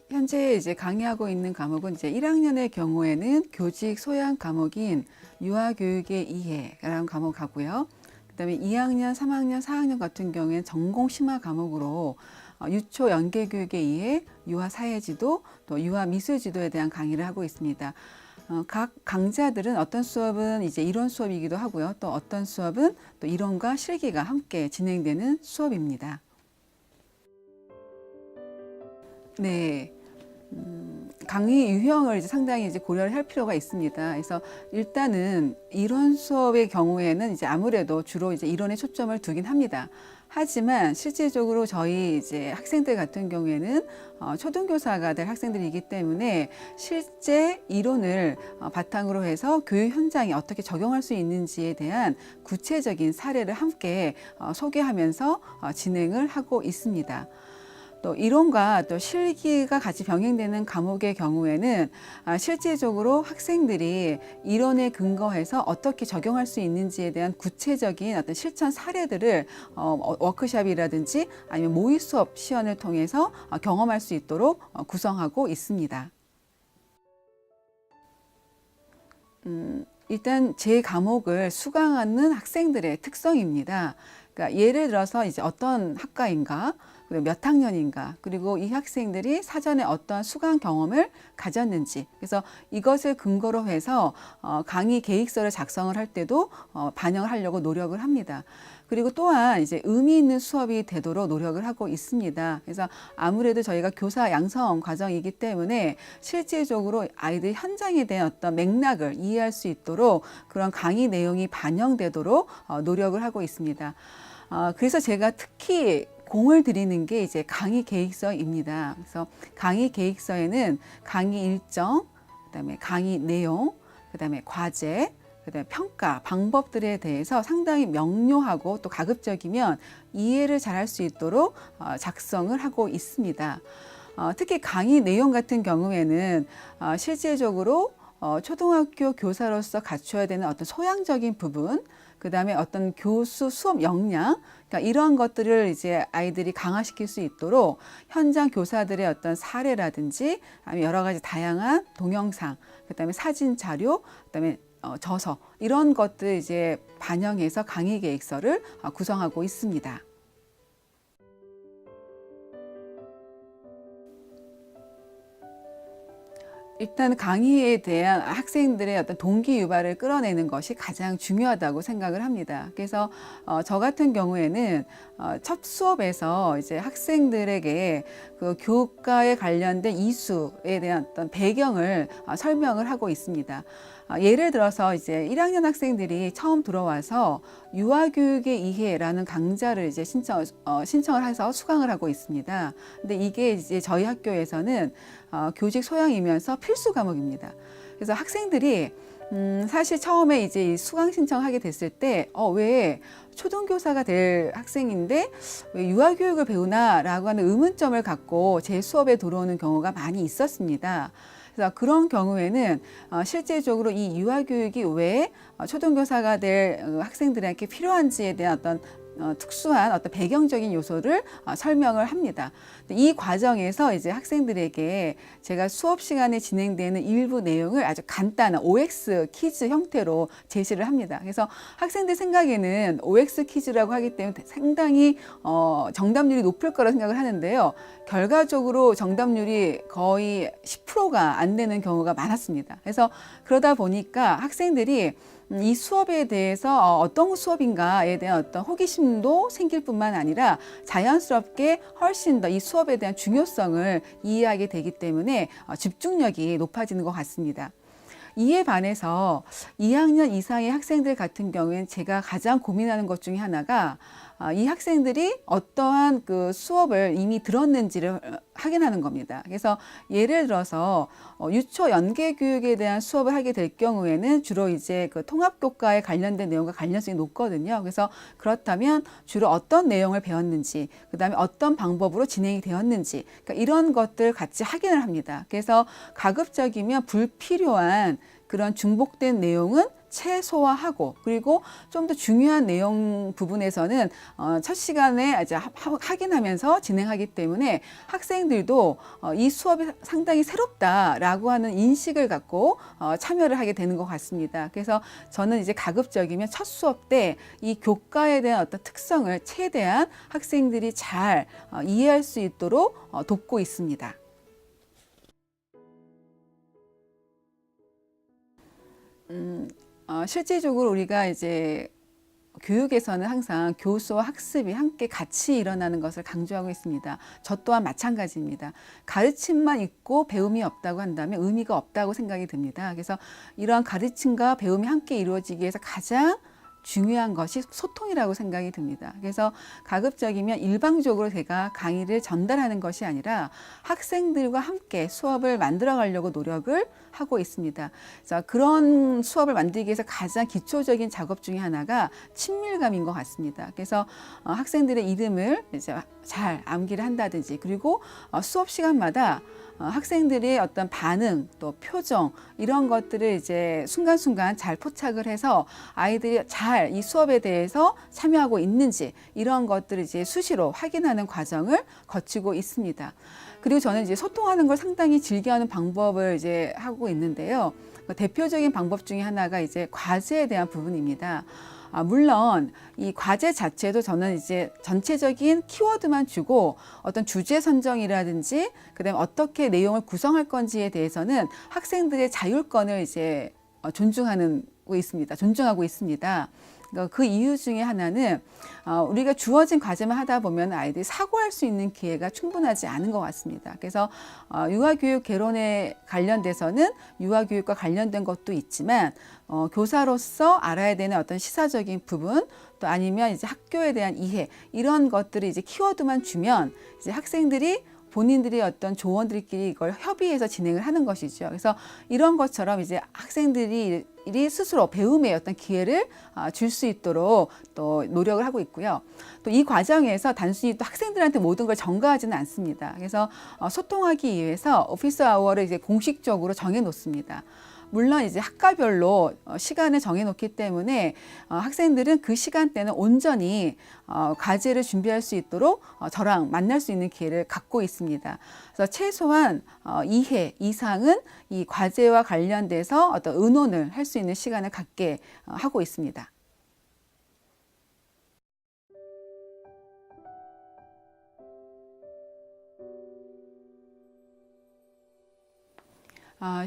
현재 이제 강의하고 있는 과목은 이제 1학년의 경우에는 교직 소양 과목인 유아교육의 이해라는 과목 하고요. 그다음에 2학년, 3학년, 4학년 같은 경우에는 전공 심화 과목으로 유초 연계교육의 이해, 유아 사회지도, 또 유아 미술지도에 대한 강의를 하고 있습니다. 각 강좌들은 어떤 수업은 이제 이론 수업이기도 하고요. 또 어떤 수업은 또 이론과 실기가 함께 진행되는 수업입니다. 네. 강의 유형을 이제 상당히 이제 고려를 할 필요가 있습니다. 그래서 일단은 이론 수업의 경우에는 이제 아무래도 주로 이제 이론에 초점을 두긴 합니다. 하지만 실질적으로 저희 이제 학생들 같은 경우에는 초등교사가 될 학생들이기 때문에 실제 이론을 바탕으로 해서 교육 현장에 어떻게 적용할 수 있는지에 대한 구체적인 사례를 함께 소개하면서 진행을 하고 있습니다. 또 이론과 또 실기가 같이 병행되는 과목의 경우에는 실질적으로 학생들이 이론에 근거해서 어떻게 적용할 수 있는지에 대한 구체적인 어떤 실천 사례들을 워크숍이라든지 아니면 모의 수업 시연을 통해서 경험할 수 있도록 구성하고 있습니다. 일단 제 과목을 수강하는 학생들의 특성입니다. 그러니까 예를 들어서 이제 어떤 학과인가, 그리고 몇 학년인가, 그리고 이 학생들이 사전에 어떤 수강 경험을 가졌는지, 그래서 이것을 근거로 해서 강의 계획서를 작성을 할 때도 반영을 하려고 노력을 합니다. 그리고 또한 이제 의미 있는 수업이 되도록 노력을 하고 있습니다. 그래서 아무래도 저희가 교사 양성 과정이기 때문에 실질적으로 아이들 현장에 대한 어떤 맥락을 이해할 수 있도록 그런 강의 내용이 반영되도록 노력을 하고 있습니다. 그래서 제가 특히 공을 들이는 게 이제 강의 계획서입니다. 그래서 강의 계획서에는 강의 일정, 그다음에 강의 내용, 그다음에 과제, 그다음에 평가 방법들에 대해서 상당히 명료하고 또 가급적이면 이해를 잘할 수 있도록 작성을 하고 있습니다. 특히 강의 내용 같은 경우에는 실질적으로 초등학교 교사로서 갖춰야 되는 어떤 소양적인 부분, 그 다음에 어떤 교수 수업 역량, 그러니까 이러한 것들을 이제 아이들이 강화시킬 수 있도록 현장 교사들의 어떤 사례라든지 아니면 여러 가지 다양한 동영상, 그 다음에 사진 자료, 그 다음에 저서 이런 것들 이제 반영해서 강의 계획서를 구성하고 있습니다. 일단 강의에 대한 학생들의 어떤 동기 유발을 끌어내는 것이 가장 중요하다고 생각을 합니다. 그래서 저 같은 경우에는 첫 수업에서 이제 학생들에게 그 교과에 관련된 이수에 대한 어떤 배경을 설명을 하고 있습니다. 예를 들어서 이제 1학년 학생들이 처음 들어와서 유아교육의 이해라는 강좌를 이제 신청을 해서 수강을 하고 있습니다. 근데 이게 이제 저희 학교에서는 교직 소양이면서 필수 과목입니다. 그래서 학생들이 사실 처음에 이제 이 수강 신청하게 됐을 때 왜 초등교사가 될 학생인데 왜 유아교육을 배우나라고 하는 의문점을 갖고 제 수업에 들어오는 경우가 많이 있었습니다. 그래서 그런 경우에는 실질적으로 이 유아교육이 왜 초등교사가 될 학생들에게 필요한지에 대한 어떤 특수한 어떤 배경적인 요소를 설명을 합니다. 이 과정에서 이제 학생들에게 제가 수업 시간에 진행되는 일부 내용을 아주 간단한 OX 퀴즈 형태로 제시를 합니다. 그래서 학생들 생각에는 OX 퀴즈라고 하기 때문에 상당히 정답률이 높을 거라 생각을 하는데요. 결과적으로 정답률이 거의 10%가 안 되는 경우가 많았습니다. 그래서 그러다 보니까 학생들이 이 수업에 대해서 어떤 수업인가에 대한 어떤 호기심도 생길 뿐만 아니라 자연스럽게 훨씬 더 이 수업에 대한 중요성을 이해하게 되기 때문에 집중력이 높아지는 것 같습니다. 이에 반해서 2학년 이상의 학생들 같은 경우에는 제가 가장 고민하는 것 중에 하나가 이 학생들이 어떠한 그 수업을 이미 들었는지를 확인하는 겁니다. 그래서 예를 들어서 유초 연계 교육에 대한 수업을 하게 될 경우에는 주로 이제 그 통합교과에 관련된 내용과 관련성이 높거든요. 그래서 그렇다면 주로 어떤 내용을 배웠는지, 그 다음에 어떤 방법으로 진행이 되었는지, 그러니까 이런 것들 같이 확인을 합니다. 그래서 가급적이면 불필요한 그런 중복된 내용은 최소화하고, 그리고 좀 더 중요한 내용 부분에서는 첫 시간에 이제 확인하면서 진행하기 때문에 학생들도 이 수업이 상당히 새롭다라고 하는 인식을 갖고 참여를 하게 되는 것 같습니다. 그래서 저는 이제 가급적이면 첫 수업 때 이 교과에 대한 어떤 특성을 최대한 학생들이 잘 이해할 수 있도록 돕고 있습니다. 실질적으로 우리가 이제 교육에서는 항상 교수와 학습이 함께 같이 일어나는 것을 강조하고 있습니다. 저 또한 마찬가지입니다. 가르침만 있고 배움이 없다고 한다면 의미가 없다고 생각이 듭니다. 그래서 이러한 가르침과 배움이 함께 이루어지기 위해서 가장 중요한 것이 소통이라고 생각이 듭니다. 그래서 가급적이면 일방적으로 제가 강의를 전달하는 것이 아니라 학생들과 함께 수업을 만들어 가려고 노력을 하고 있습니다. 그래서 그런 수업을 만들기 위해서 가장 기초적인 작업 중에 하나가 친밀감인 것 같습니다. 그래서 학생들의 이름을 이제 잘 암기를 한다든지, 그리고 수업 시간마다 학생들의 어떤 반응, 또 표정, 이런 것들을 이제 순간순간 잘 포착을 해서 아이들이 잘 이 수업에 대해서 참여하고 있는지, 이런 것들을 이제 수시로 확인하는 과정을 거치고 있습니다. 그리고 저는 이제 소통하는 걸 상당히 즐겨하는 방법을 이제 하고 있는데요. 대표적인 방법 중에 하나가 이제 과제에 대한 부분입니다. 물론 이 과제 자체도 저는 이제 전체적인 키워드만 주고 어떤 주제 선정이라든지, 그다음에 어떻게 내용을 구성할 건지에 대해서는 학생들의 자율권을 이제 존중하고 있습니다. 그 이유 중에 하나는 우리가 주어진 과제만 하다 보면 아이들이 사고할 수 있는 기회가 충분하지 않은 것 같습니다. 그래서 유아교육 개론에 관련돼서는 유아교육과 관련된 것도 있지만 교사로서 알아야 되는 어떤 시사적인 부분, 또 아니면 이제 학교에 대한 이해, 이런 것들을 이제 키워드만 주면 이제 학생들이 본인들이 어떤 조원들끼리 이걸 협의해서 진행을 하는 것이죠. 그래서 이런 것처럼 이제 학생들이 스스로 배움의 어떤 기회를 줄 수 있도록 또 노력을 하고 있고요. 또 이 과정에서 단순히 또 학생들한테 모든 걸 전가하지는 않습니다. 그래서 소통하기 위해서 오피스 아워를 이제 공식적으로 정해 놓습니다. 물론 이제 학과별로 시간을 정해놓기 때문에 학생들은 그 시간대는 온전히 과제를 준비할 수 있도록 저랑 만날 수 있는 기회를 갖고 있습니다. 그래서 최소한 2회 이상은 이 과제와 관련돼서 어떤 의논을 할 수 있는 시간을 갖게 하고 있습니다.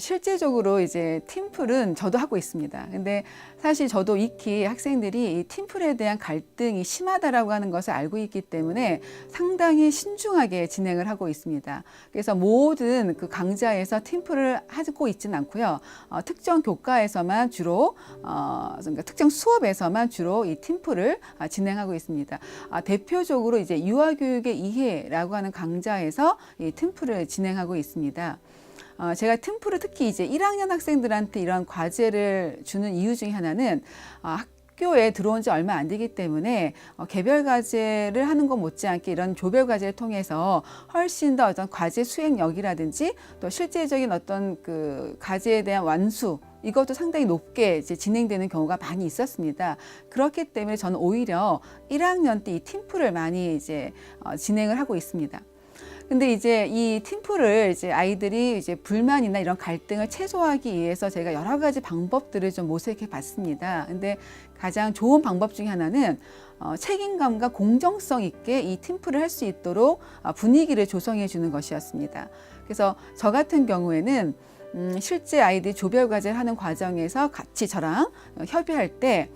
실제적으로 이제 팀플은 저도 하고 있습니다. 근데 사실 저도 익히 학생들이 이 팀플에 대한 갈등이 심하다라고 하는 것을 알고 있기 때문에 상당히 신중하게 진행을 하고 있습니다. 그래서 모든 그 강좌에서 팀플을 하고 있지는 않고요. 특정 교과에서만 주로, 그러니까 특정 수업에서만 주로 이 팀플을 진행하고 있습니다. 대표적으로 이제 유아교육의 이해라고 하는 강좌에서 이 팀플을 진행하고 있습니다. 제가 팀플을 특히 이제 1학년 학생들한테 이런 과제를 주는 이유 중에 하나는 학교에 들어온 지 얼마 안 되기 때문에 개별 과제를 하는 것 못지않게 이런 조별 과제를 통해서 훨씬 더 어떤 과제 수행력이라든지 또 실제적인 어떤 그 과제에 대한 완수, 이것도 상당히 높게 이제 진행되는 경우가 많이 있었습니다. 그렇기 때문에 저는 오히려 1학년 때 이 팀플을 많이 이제 진행을 하고 있습니다. 근데 이제 이 팀플을 이제 아이들이 이제 불만이나 이런 갈등을 최소화하기 위해서 제가 여러 가지 방법들을 좀 모색해 봤습니다. 근데 가장 좋은 방법 중에 하나는 책임감과 공정성 있게 이 팀플을 할 수 있도록 분위기를 조성해 주는 것이었습니다. 그래서 저 같은 경우에는 실제 아이들이 조별 과제를 하는 과정에서 같이 저랑 협의할 때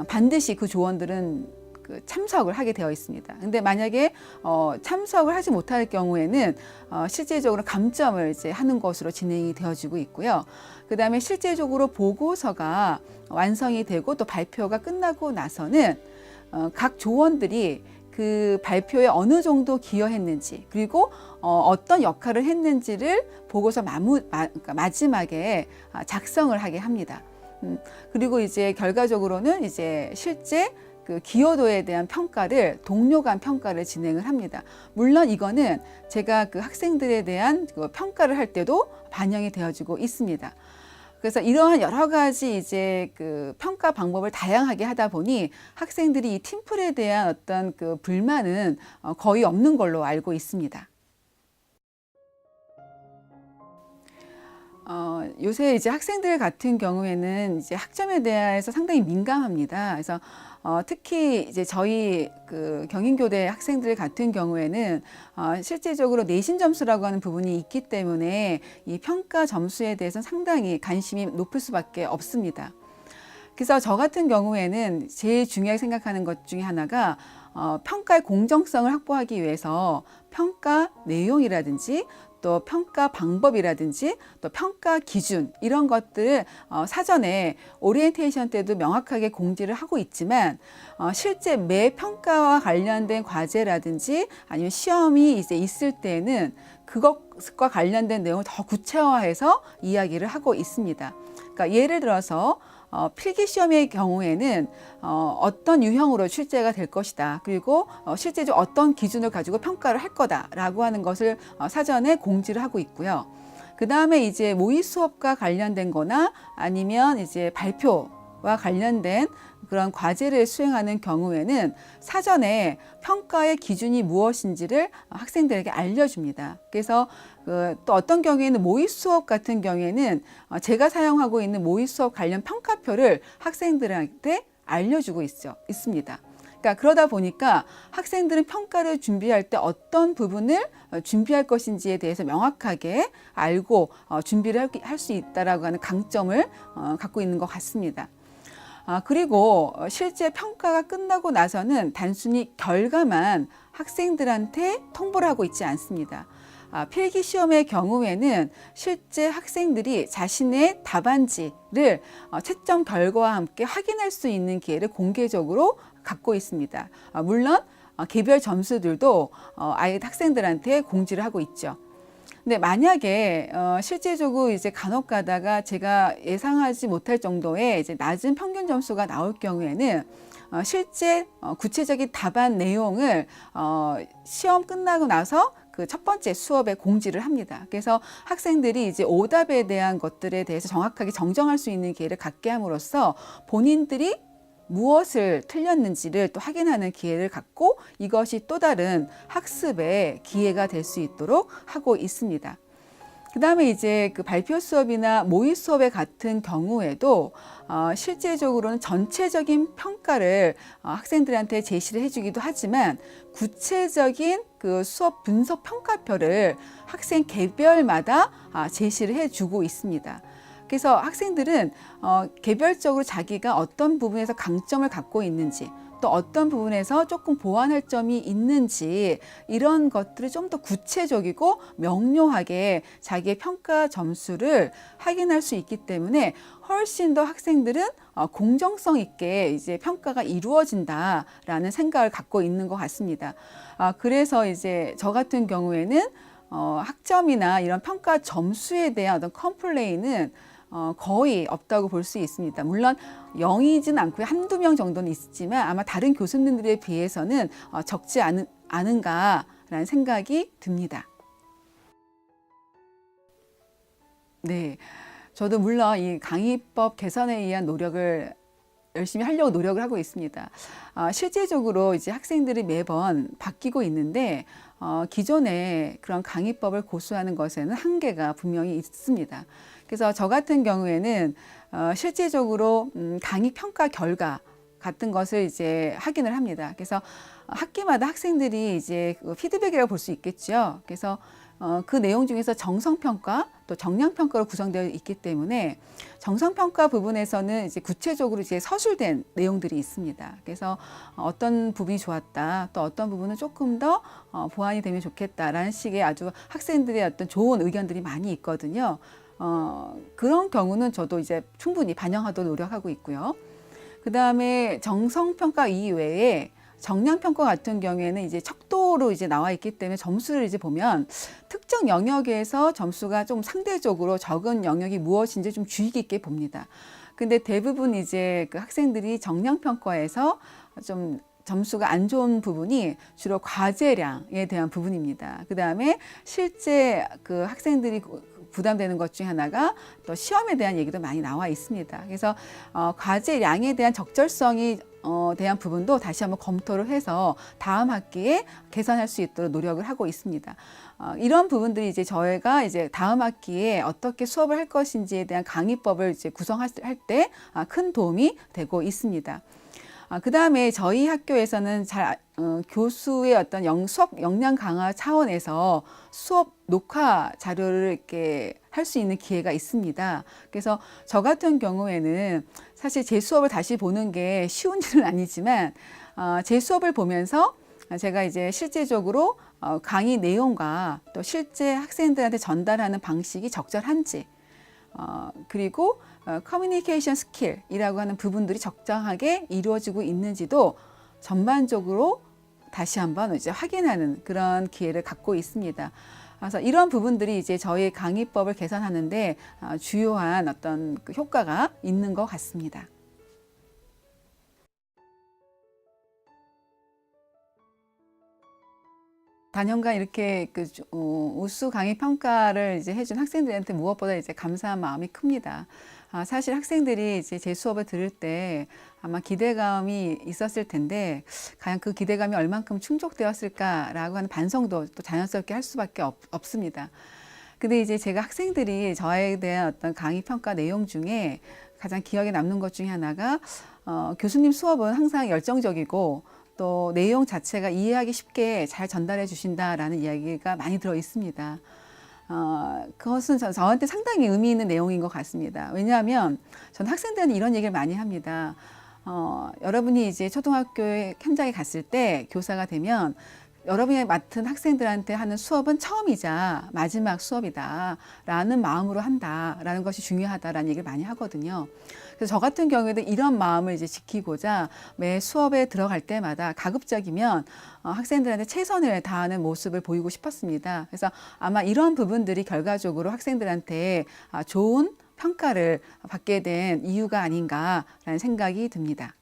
반드시 그 조원들은 참석을 하게 되어 있습니다. 근데 만약에 참석을 하지 못할 경우에는 실제적으로 감점을 이제 하는 것으로 진행이 되어지고 있고요. 그 다음에 실제적으로 보고서가 완성이 되고 또 발표가 끝나고 나서는 각 조원들이 그 발표에 어느 정도 기여했는지, 그리고 어떤 역할을 했는지를 보고서 그러니까 마지막에 작성을 하게 합니다. 그리고 이제 결과적으로는 이제 실제 그 기여도에 대한 평가를 동료 간 평가를 진행을 합니다. 물론 이거는 제가 그 학생들에 대한 그 평가를 할 때도 반영이 되어지고 있습니다. 그래서 이러한 여러 가지 이제 그 평가 방법을 다양하게 하다 보니 학생들이 이 팀플에 대한 어떤 그 불만은 거의 없는 걸로 알고 있습니다. 요새 이제 학생들 같은 경우에는 이제 학점에 대해서 상당히 민감합니다. 그래서 특히 이제 저희 그 경인교대 학생들 같은 경우에는 실제적으로 내신 점수라고 하는 부분이 있기 때문에 이 평가 점수에 대해서 상당히 관심이 높을 수밖에 없습니다. 그래서 저 같은 경우에는 제일 중요하게 생각하는 것 중에 하나가 평가의 공정성을 확보하기 위해서 평가 내용이라든지 또 평가 방법이라든지 또 평가 기준 이런 것들을 사전에 오리엔테이션 때도 명확하게 공지를 하고 있지만 실제 매 평가와 관련된 과제라든지 아니면 시험이 이제 있을 때는 그것과 관련된 내용을 더 구체화해서 이야기를 하고 있습니다. 그러니까 예를 들어서 필기 시험의 경우에는 어떤 유형으로 출제가 될 것이다. 그리고 실제적으로 어떤 기준을 가지고 평가를 할 거다라고 하는 것을 사전에 공지를 하고 있고요. 그 다음에 이제 모의 수업과 관련된 거나 아니면 이제 발표와 관련된 그런 과제를 수행하는 경우에는 사전에 평가의 기준이 무엇인지를 학생들에게 알려줍니다. 그래서 또 어떤 경우에는 모의 수업 같은 경우에는 제가 사용하고 있는 모의 수업 관련 평가표를 학생들한테 알려주고 있습니다. 그러니까 그러다 보니까 학생들은 평가를 준비할 때 어떤 부분을 준비할 것인지에 대해서 명확하게 알고 준비를 할 수 있다라고 하는 강점을 갖고 있는 것 같습니다. 그리고 실제 평가가 끝나고 나서는 단순히 결과만 학생들한테 통보를 하고 있지 않습니다. 필기 시험의 경우에는 실제 학생들이 자신의 답안지를 채점 결과와 함께 확인할 수 있는 기회를 공개적으로 갖고 있습니다. 물론 개별 점수들도 학생들한테 공지를 하고 있죠. 근데 만약에 실제적으로 이제 간혹 가다가 제가 예상하지 못할 정도의 이제 낮은 평균 점수가 나올 경우에는 실제 구체적인 답안 내용을 시험 끝나고 나서 그 첫 번째 수업에 공지를 합니다. 그래서 학생들이 이제 오답에 대한 것들에 대해서 정확하게 정정할 수 있는 기회를 갖게 함으로써 본인들이 무엇을 틀렸는지를 또 확인하는 기회를 갖고 이것이 또 다른 학습의 기회가 될 수 있도록 하고 있습니다. 그 다음에 이제 그 발표 수업이나 모의 수업에 같은 경우에도 실제적으로는 전체적인 평가를 학생들한테 제시를 해주기도 하지만 구체적인 그 수업 분석 평가표를 학생 개별마다 제시를 해주고 있습니다. 그래서 학생들은 개별적으로 자기가 어떤 부분에서 강점을 갖고 있는지 또 어떤 부분에서 조금 보완할 점이 있는지 이런 것들을 좀 더 구체적이고 명료하게 자기의 평가 점수를 확인할 수 있기 때문에 훨씬 더 학생들은 공정성 있게 이제 평가가 이루어진다라는 생각을 갖고 있는 것 같습니다. 그래서 이제 저 같은 경우에는 학점이나 이런 평가 점수에 대한 어떤 컴플레인은 거의 없다고 볼 수 있습니다. 물론 0이진 않고요. 한두 명 정도는 있지만 아마 다른 교수님들에 비해서는 적지 않은가라는 생각이 듭니다. 네, 저도 물론 이 강의법 개선에 의한 노력을 열심히 하려고 노력을 하고 있습니다. 실제적으로 이제 학생들이 매번 바뀌고 있는데 기존의 그런 강의법을 고수하는 것에는 한계가 분명히 있습니다. 그래서 저 같은 경우에는 실제적으로 강의 평가 결과 같은 것을 이제 확인을 합니다. 그래서 학기마다 학생들이 이제 피드백이라고 볼 수 있겠죠. 그래서 그 내용 중에서 정성평가 또 정량평가로 구성되어 있기 때문에 정성평가 부분에서는 이제 구체적으로 이제 서술된 내용들이 있습니다. 그래서 어떤 부분이 좋았다, 또 어떤 부분은 조금 더 보완이 되면 좋겠다라는 식의 아주 학생들의 어떤 좋은 의견들이 많이 있거든요. 그런 경우는 저도 이제 충분히 반영하도록 노력하고 있고요. 그다음에 정성평가 이외에 정량평가 같은 경우에는 이제 척도로 이제 나와 있기 때문에 점수를 이제 보면 특정 영역에서 점수가 좀 상대적으로 적은 영역이 무엇인지 좀 주의 깊게 봅니다. 근데 대부분 이제 그 학생들이 정량평가에서 좀 점수가 안 좋은 부분이 주로 과제량에 대한 부분입니다. 그 다음에 실제 그 학생들이 부담되는 것 중에 하나가 또 시험에 대한 얘기도 많이 나와 있습니다. 그래서 과제량에 대한 적절성이 대한 부분도 다시 한번 검토를 해서 다음 학기에 개선할 수 있도록 노력을 하고 있습니다. 이런 부분들이 이제 저희가 이제 다음 학기에 어떻게 수업을 할 것인지에 대한 강의법을 이제 구성할 때 큰 도움이 되고 있습니다. 그 다음에 저희 학교에서는 교수의 어떤 수업 역량 강화 차원에서 수업 녹화 자료를 이렇게 할 수 있는 기회가 있습니다. 그래서 저 같은 경우에는 사실 제 수업을 다시 보는 게 쉬운 일은 아니지만 제 수업을 보면서 제가 이제 실제적으로 강의 내용과 또 실제 학생들한테 전달하는 방식이 적절한지 그리고 커뮤니케이션 스킬이라고 하는 부분들이 적정하게 이루어지고 있는지도 전반적으로 다시 한번 이제 확인하는 그런 기회를 갖고 있습니다. 그래서 이런 부분들이 이제 저희 강의법을 개선하는데 주요한 어떤 그 효과가 있는 것 같습니다. 단연간 이렇게 우수 강의 평가를 이제 해준 학생들한테 무엇보다 이제 감사한 마음이 큽니다. 사실 학생들이 이제 제 수업을 들을 때 아마 기대감이 있었을 텐데 과연 그 기대감이 얼만큼 충족되었을까라고 하는 반성도 또 자연스럽게 할 수밖에 없습니다. 근데 이제 제가 학생들이 저에 대한 어떤 강의 평가 내용 중에 가장 기억에 남는 것 중에 하나가 교수님 수업은 항상 열정적이고 또 내용 자체가 이해하기 쉽게 잘 전달해 주신다라는 이야기가 많이 들어 있습니다. 그것은 저한테 상당히 의미 있는 내용인 것 같습니다. 왜냐하면 전 학생들한테 이런 얘기를 많이 합니다. 여러분이 이제 초등학교에 현장에 갔을 때 교사가 되면 여러분이 맡은 학생들한테 하는 수업은 처음이자 마지막 수업이다 라는 마음으로 한다 라는 것이 중요하다라는 얘기를 많이 하거든요. 그래서 저 같은 경우에도 이런 마음을 이제 지키고자 매 수업에 들어갈 때마다 가급적이면 학생들한테 최선을 다하는 모습을 보이고 싶었습니다. 그래서 아마 이런 부분들이 결과적으로 학생들한테 좋은 평가를 받게 된 이유가 아닌가라는 생각이 듭니다.